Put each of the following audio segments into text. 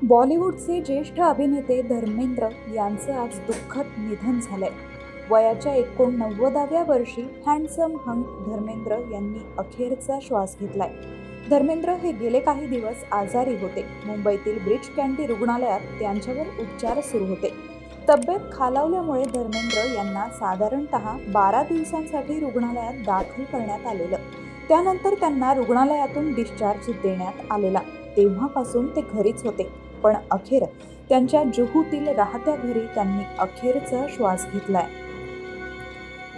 बॉलिवूडचे ज्येष्ठ अभिनेते धर्मेंद्र यांचं आज दुःखद निधन झालंय। वयाच्या 89व्या वर्षी हँडसम हंक धर्मेंद्र यांनी अखेरचा श्वास घेतलाय। धर्मेंद्र हे गेले काही दिवस आजारी होते। मुंबईतील ब्रीच कँडी रुग्णालयात त्यांच्यावर उपचार सुरू होते। तब्येत खालावल्यामुळे धर्मेंद्र यांना साधारणतः 12 दिवसांसाठी रुग्णालयात दाखल करण्यात आलेलं। त्यानंतर त्यांना रुग्णालयातून डिस्चार्ज देण्यात आलेला। तेव्हापासून ते घरीच होते, पण अखेर त्यांच्या जुहूतील राहत्या घरी त्यांनी अखेरचा श्वास घेतलाय।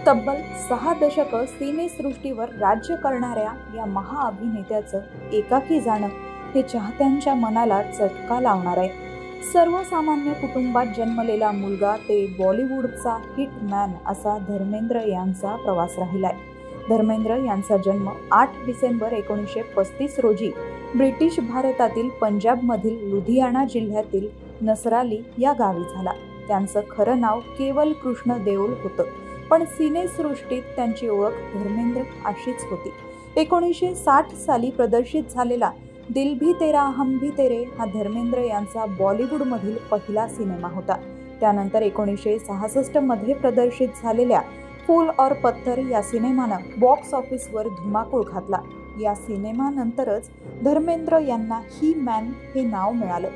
तब्बल 6 दशकं सिनेसृष्टीवर राज्य करणाऱ्या या महाअभिनेत्याचं एकाकी जाणं हे चाहत्यांच्या मनाला चटका लावणार आहे। सर्वसामान्य कुटुंबात जन्मलेला मुलगा ते बॉलिवूडचा हिटमॅन असा धर्मेंद्र यांचा प्रवास राहिलाय। धर्मेंद्र यांचा जन्म 8 डिसेंबर 1935 रोजी ब्रिटिश भारतातील पंजाबमधील लुधियाना जिल्ह्यातील नसराली या गावी झाला। त्यांचं खरं नाव केवल कृष्ण देओल होतं, पण सिनेसृष्टीत त्यांची ओळख धर्मेंद्र अशीच होती। 1960 साली प्रदर्शित झालेला दिल भी तेरा हम भी तेरे हा धर्मेंद्र यांचा बॉलिवूडमधील पहिला सिनेमा होता। त्यानंतर 1966 मध्ये प्रदर्शित झालेल्या फूल और पत्थर या सिनेमानं बॉक्स ऑफिसवर धुमाकूळ घातला। या सिनेमानंतरच धर्मेंद्र यांना ही मॅन हे नाव मिळालं।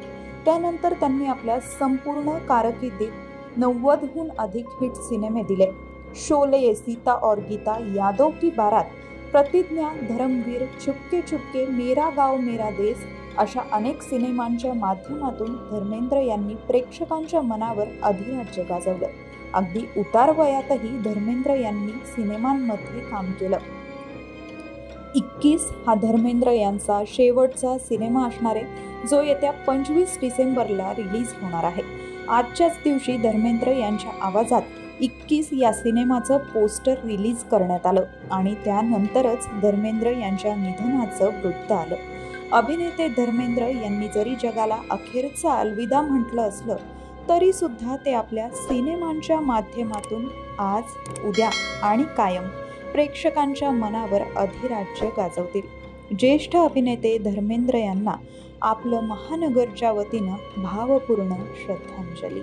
त्यानंतर त्यांनी आपल्या संपूर्ण कारकिर्दीत 90हून अधिक हिट सिनेमे दिले। शोले, सीता और गीता, यादों की बारात, प्रतिज्ञा, धर्मवीर, चुपके चुपके, मेरा गाव मेरा देश अशा अनेक सिनेमांच्या माध्यमातून धर्मेंद्र यांनी प्रेक्षकांच्या मनावर अधिराज्य गाजवलं। अगदी उतार वयातही धर्मेंद्र यांनी सिनेमांमध्ये काम केलं। 21 हा धर्मेंद्र यांचा शेवटचा सिनेमा असणार आहे, जो येत्या 25 डिसेंबरला रिलीज होणार आहे। आजच्याच दिवशी धर्मेंद्र यांच्या आवाजात 21 या सिनेमाचं पोस्टर रिलीज करण्यात आलं आणि त्यानंतरच धर्मेंद्र यांच्या निधनाचं वृत्त आलं। अभिनेते धर्मेंद्र यांनी जरी जगाला अखेरचा अलविदा म्हटलं असलं तरी सुद्धा ते आपल्या सिनेमांच्या माध्यमातून आज, उद्या आणि कायम प्रेक्षकांच्या मनावर अधिराज्य गाजवतील। ज्येष्ठ अभिनेते धर्मेंद्र यांना आपलं महानगरच्या वतीनं भावपूर्ण श्रद्धांजली।